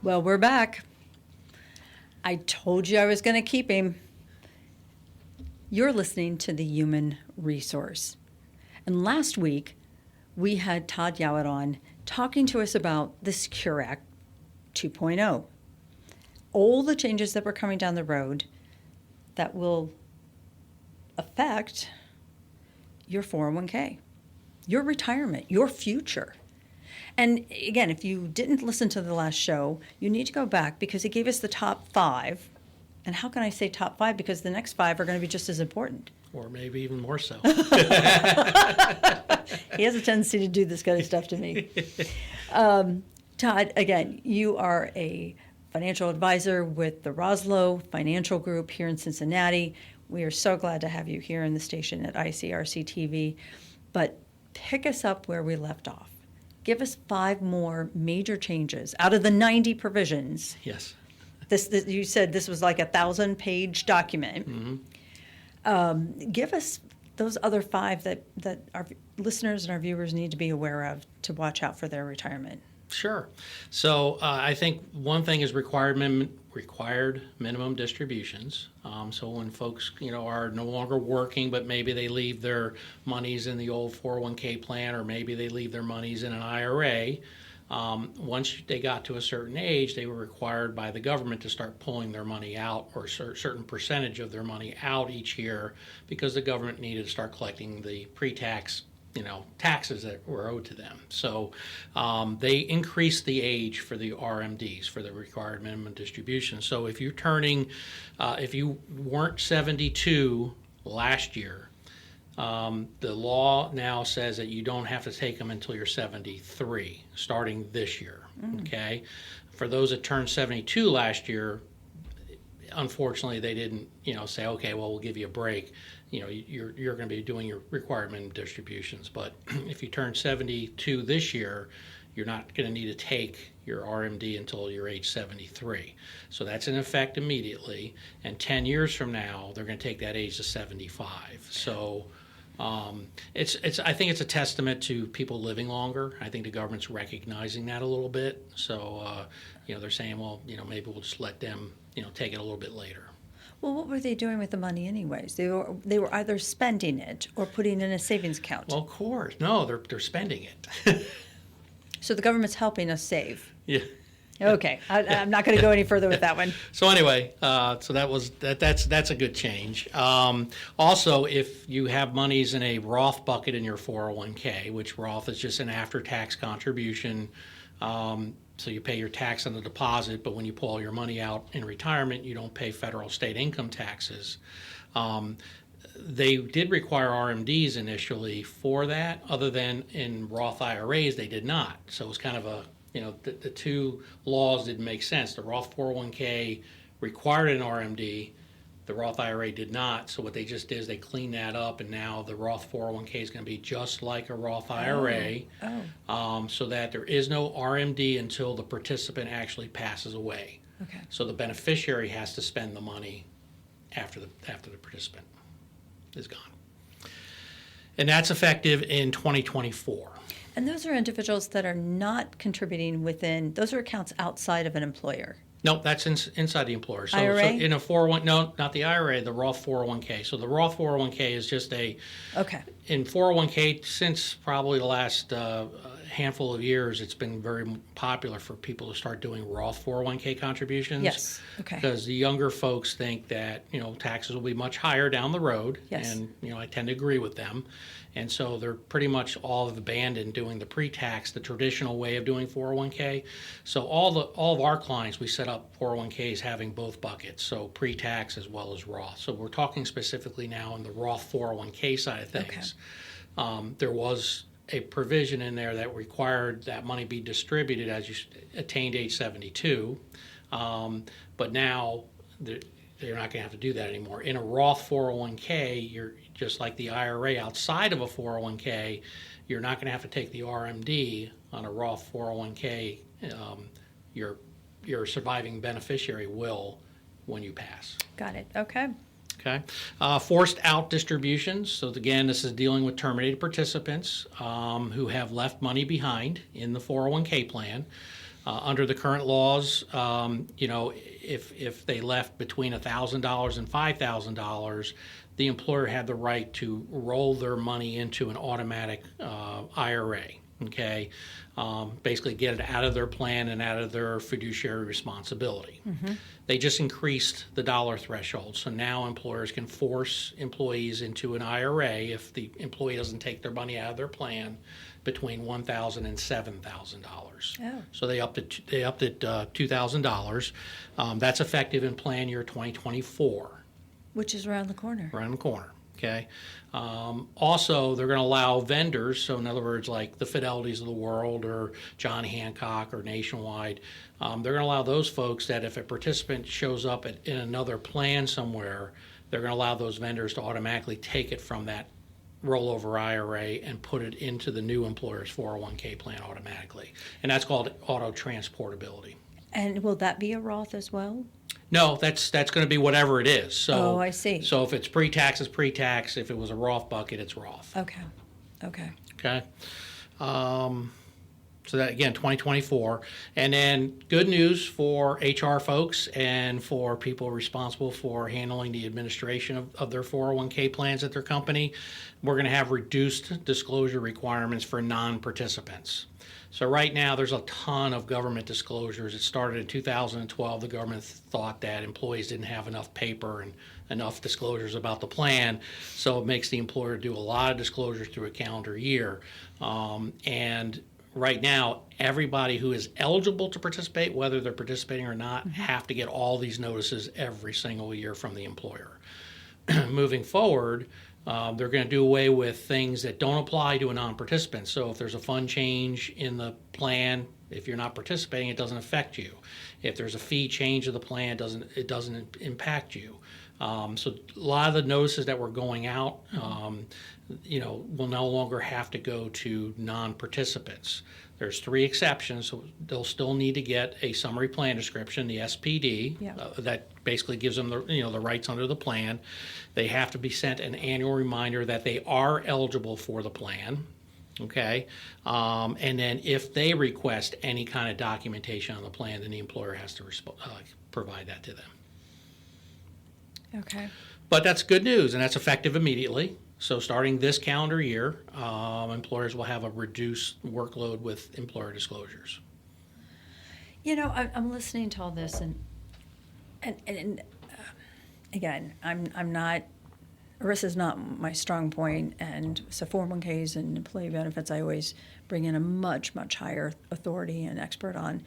Well, we're back. I told you I was going to keep him. You're listening to The Human Resource. And last week, we had Todd Ywait on talking to us about the Secure Act 2.0. All the changes that were coming down the road that will affect your 401k, your retirement, your future. And again, if you didn't listen to the last show, you need to go back because he gave us the top 5. And how can I say top 5? Because the next 5 are going to be just as important. Or maybe even more so. He has a tendency to do this kind of stuff to me. Todd, again, you are a financial advisor with the Rosselot Financial Group here in Cincinnati. We are so glad to have you here in the station at ICRC-TV. But pick us up where we left off. Give us 5 more major changes out of the 90 provisions. Yes. This you said this was like a 1,000-page document. Mm-hmm. Give us those other 5 that our listeners and our viewers need to be aware of to watch out for their retirement. Sure. So I think one thing is required minimum distributions. So when folks, are no longer working, but maybe they leave their monies in the old 401k plan, or maybe they leave their monies in an IRA. Once they got to a certain age, they were required by the government to start pulling their money out, or a certain percentage of their money out each year, because the government needed to start collecting the pre-tax taxes that were owed to them. So they increased the age for the RMDs, for the required minimum distribution. So if you're if you weren't 72 last year, the law now says that you don't have to take them until you're 73, starting this year. Okay. For those that turned 72 last year, unfortunately, they didn't, say, okay, well, we'll give you a break. You're going to be doing your required minimum distributions. But if you turn 72 this year, you're not going to need to take your RMD until you're age 73. So that's in effect immediately. And 10 years from now, they're going to take that age to 75. So I think it's a testament to people living longer. I think the government's recognizing that a little bit. So, they're saying, well, maybe we'll just let them, take it a little bit later. Well, what were they doing with the money anyways? They were either spending it or putting it in a savings account. Well, of course. No, they're spending it. So the government's helping us save. Yeah. Okay. I'm not going to go any further with that one. So anyway, so that's a good change. Also, if you have monies in a Roth bucket in your 401k, which Roth is just an after-tax contribution, so you pay your tax on the deposit, but when you pull all your money out in retirement, you don't pay federal state income taxes. They did require RMDs initially for that, other than in Roth IRAs, they did not. So it was kind of the two laws didn't make sense. The Roth 401k required an RMD. The Roth IRA did not. So what they just did is they cleaned that up, and now the Roth 401k is going to be just like a Roth IRA, so that there is no RMD until the participant actually passes away. Okay. So the beneficiary has to spend the money after the participant is gone. And that's effective in 2024. And those are individuals that are not contributing those are accounts outside of an employer. No, that's inside the employer. So, IRA? So in a 401, no, not the IRA, the Roth 401k. So the Roth 401k is just in 401k, since probably the last handful of years, it's been very popular for people to start doing Roth 401k contributions. Yes. Okay. Because the younger folks think that, taxes will be much higher down the road. Yes. And, I tend to agree with them. And so they're pretty much all abandoned doing the pre-tax, the traditional way of doing 401k. So all of our clients, we set up 401ks having both buckets, so pre-tax as well as Roth. So we're talking specifically now on the Roth 401k side of things. Okay. There was a provision in there that required that money be distributed as you attained age 72, but now they're not going to have to do that anymore. In a Roth 401k, you're just like the IRA outside of a 401k, you're not going to have to take the RMD on a Roth 401k. Your surviving beneficiary will when you pass. Got it. Okay. Okay. Forced out distributions. So again, this is dealing with terminated participants who have left money behind in the 401k plan. Under the current laws, if they left between $1,000 and $5,000, the employer had the right to roll their money into an automatic IRA. Okay, basically get it out of their plan and out of their fiduciary responsibility. They just increased the dollar threshold, so now employers can force employees into an IRA if the employee doesn't take their money out of their plan between $1,000 and $7,000. Oh. So they upped it $2,000. That's effective in plan year 2024. Which is around the corner. Around the corner. Okay. Also, they're going to allow vendors, so in other words, like the Fidelities of the world or John Hancock or Nationwide, they're going to allow those folks that if a participant shows up in another plan somewhere, they're going to allow those vendors to automatically take it from that rollover IRA and put it into the new employer's 401k plan automatically. And that's called auto transportability. And will that be a Roth as well? No, that's going to be whatever it is. So, oh, I see. So if it's pre-tax, it's pre-tax. If it was a Roth bucket, it's Roth. Okay. Okay. So that, again, 2024. And then good news for HR folks and for people responsible for handling the administration of their 401k plans at their company. We're going to have reduced disclosure requirements for non-participants. So right now, there's a ton of government disclosures. It started in 2012. The government thought that employees didn't have enough paper and enough disclosures about the plan, so it makes the employer do a lot of disclosures through a calendar year. And right now, everybody who is eligible to participate, whether they're participating or not, have to get all these notices every single year from the employer. Moving forward, they're going to do away with things that don't apply to a non-participant. So if there's a fund change in the plan, if you're not participating, it doesn't affect you. If there's a fee change of the plan, it doesn't impact you. So a lot of the notices that were going out, will no longer have to go to non-participants. There's 3 exceptions, so they'll still need to get a summary plan description, the SPD, that basically gives them the rights under the plan. They have to be sent an annual reminder that they are eligible for the plan. Okay, and then if they request any kind of documentation on the plan, then the employer has to provide that to them. Okay. But that's good news, and that's effective immediately. So starting this calendar year, employers will have a reduced workload with employer disclosures. I'm listening to all this, and again, I'm not. ERISA is not my strong point, and so 401ks and employee benefits, I always bring in a much, much higher authority and expert on.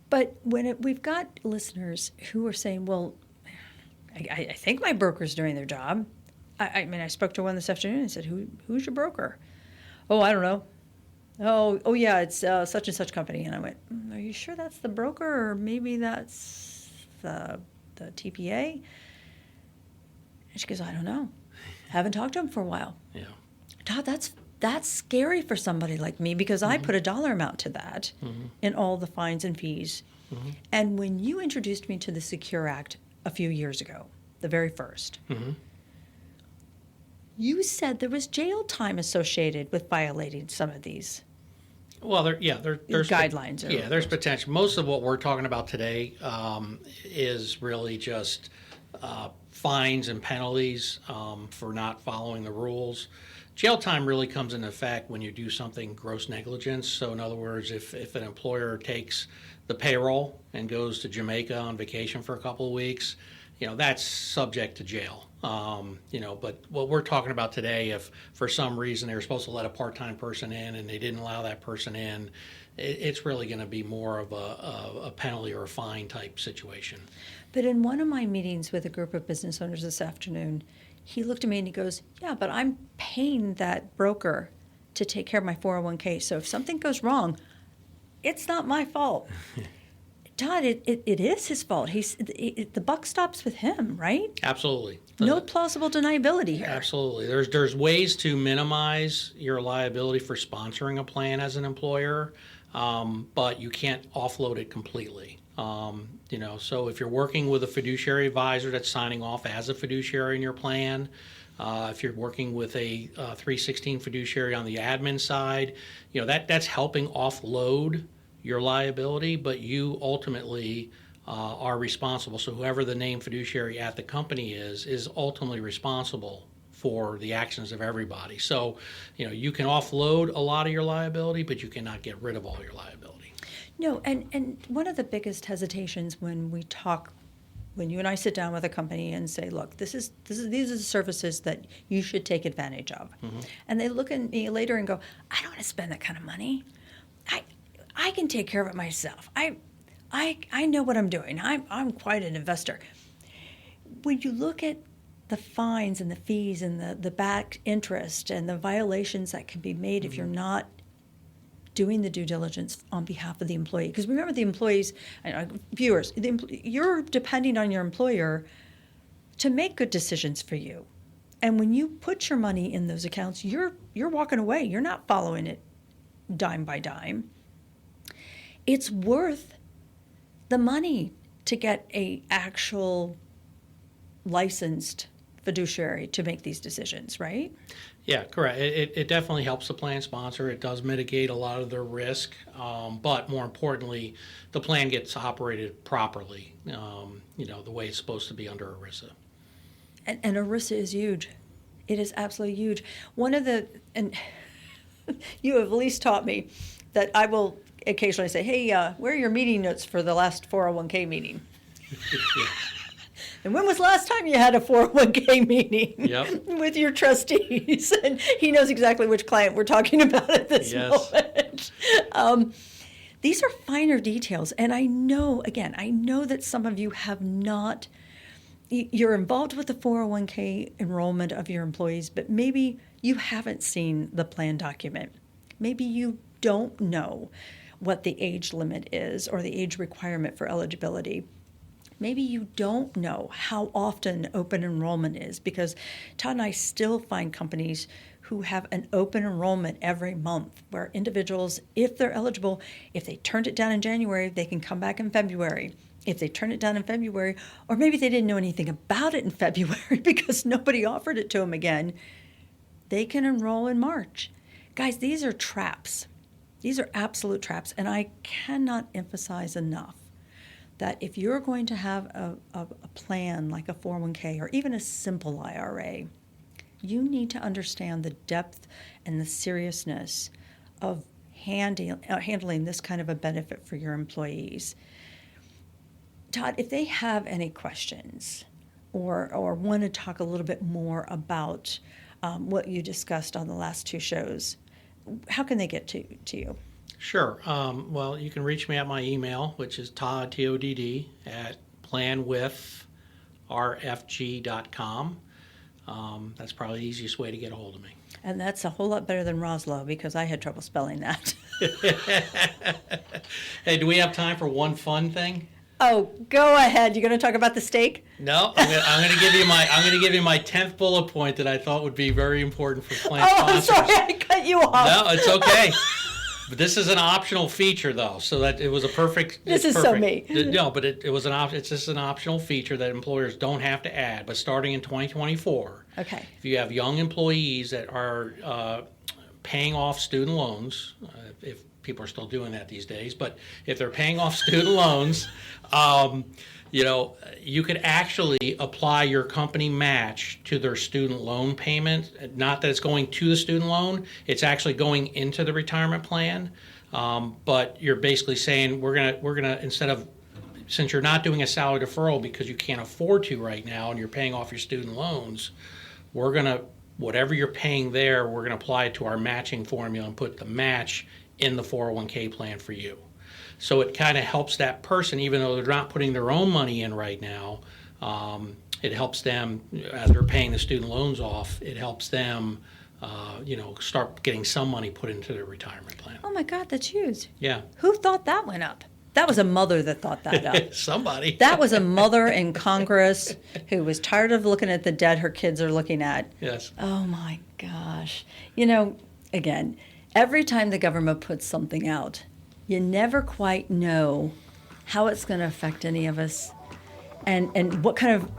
But we've got listeners who are saying, well, I think my broker's doing their job. I spoke to one this afternoon and said, who's your broker? Oh, I don't know. Oh yeah, it's such and such company. And I went, are you sure that's the broker, or maybe that's the TPA? And she goes, I don't know. Haven't talked to him for a while. Yeah. Todd, that's scary for somebody like me, because I put a dollar amount to that in all the fines and fees. And when you introduced me to the Secure Act a few years ago, the very first, you said there was jail time associated with violating some of these. Well, there's guidelines. There's potential. Most of what we're talking about today is really just fines and penalties for not following the rules. Jail time really comes into effect when you do something gross negligence. So in other words, if an employer takes the payroll and goes to Jamaica on vacation for a couple of weeks, that's subject to jail. But what we're talking about today, if for some reason they were supposed to let a part-time person in and they didn't allow that person in, it's really going to be more of a penalty or a fine type situation. But in one of my meetings with a group of business owners this afternoon, he looked at me and he goes, yeah, but I'm paying that broker to take care of my 401k. So if something goes wrong, it's not my fault. Todd, it is his fault. The buck stops with him, right? Absolutely. No plausible deniability here. Absolutely. There's ways to minimize your liability for sponsoring a plan as an employer, but you can't offload it completely. So if you're working with a fiduciary advisor that's signing off as a fiduciary in your plan, if you're working with a 316 fiduciary on the admin side, that's helping offload your liability, but you ultimately are responsible. So whoever the named fiduciary at the company is ultimately responsible for the actions of everybody. So, you can offload a lot of your liability, but you cannot get rid of all your liability. No, and one of the biggest hesitations when you and I sit down with a company and say, look, these are the services that you should take advantage of. Mm-hmm. And they look at me later and go, I don't want to spend that kind of money. I can take care of it myself. I know what I'm doing. I'm quite an investor. When you look at the fines and the fees and the back interest and the violations that can be made if you're not doing the due diligence on behalf of the employee. Because remember, the employees, viewers, you're depending on your employer to make good decisions for you. And when you put your money in those accounts, you're walking away. You're not following it dime by dime. It's worth the money to get a actual licensed fiduciary to make these decisions, right? Yeah, correct. It definitely helps the plan sponsor. It does mitigate a lot of their risk, but more importantly, the plan gets operated properly, the way it's supposed to be under ERISA. And ERISA is huge. It is absolutely huge. And you have at least taught me that I will occasionally say, hey, where are your meeting notes for the last 401k meeting? Yeah. And when was the last time you had a 401k meeting with your trustees? And he knows exactly which client we're talking about at this moment. These are finer details. And I know that some of you have not, you're involved with the 401k enrollment of your employees, but maybe you haven't seen the plan document. Maybe you don't know what the age limit is or the age requirement for eligibility. Maybe you don't know how often open enrollment is, because Todd and I still find companies who have an open enrollment every month where individuals, if they're eligible, if they turned it down in January, they can come back in February. If they turn it down in February, or maybe they didn't know anything about it in February because nobody offered it to them again, they can enroll in March. Guys, these are traps. These are absolute traps, and I cannot emphasize enough that if you're going to have a plan like a 401k or even a simple IRA, you need to understand the depth and the seriousness of handling this kind of a benefit for your employees. Todd, if they have any questions or want to talk a little bit more about what you discussed on the last two shows, how can they get to you? Sure. Well, you can reach me at my email, which is Todd, Todd, at planwithrfg.com. That's probably the easiest way to get a hold of me. And that's a whole lot better than Rosselot, because I had trouble spelling that. Hey, do we have time for one fun thing? Oh, go ahead. You're going to talk about the steak? No, I'm going to give you my 10th bullet point that I thought would be very important for plan sponsors. I'm sorry, I cut you off. No, it's okay. But this is an optional feature, though, so that it was a perfect. This is perfect. So me. No, but it was it's just an optional feature that employers don't have to add. But starting in 2024, okay, if you have young employees that are paying off student loans, if people are still doing that these days, but if they're paying off student loans, you could actually apply your company match to their student loan payment. Not that it's going to the student loan, it's actually going into the retirement plan. But you're basically saying we're gonna instead of, since you're not doing a salary deferral because you can't afford to right now and you're paying off your student loans, whatever you're paying there, we're gonna apply it to our matching formula and put the match in the 401k plan for you. So it kind of helps that person, even though they're not putting their own money in right now. It helps them, as they're paying the student loans off, it helps them, start getting some money put into their retirement plan. Oh my God, that's huge. Yeah. Who thought that one up? That was a mother that thought that up. Somebody. That was a mother in Congress who was tired of looking at the debt her kids are looking at. Yes. Oh my gosh. Again, every time the government puts something out, you never quite know how it's going to affect any of us and what kind of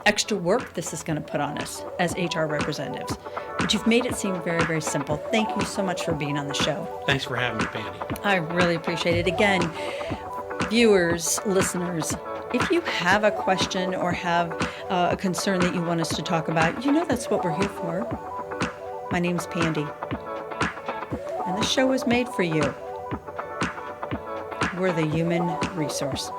extra work this is going to put on us as HR representatives. But you've made it seem very, very simple. Thank you so much for being on the show. Thanks for having me, Pandy. I really appreciate it. Again, viewers, listeners, if you have a question or have a concern that you want us to talk about, you know that's what we're here for. My name's Pandy, and this show was made for you. We're the human resource.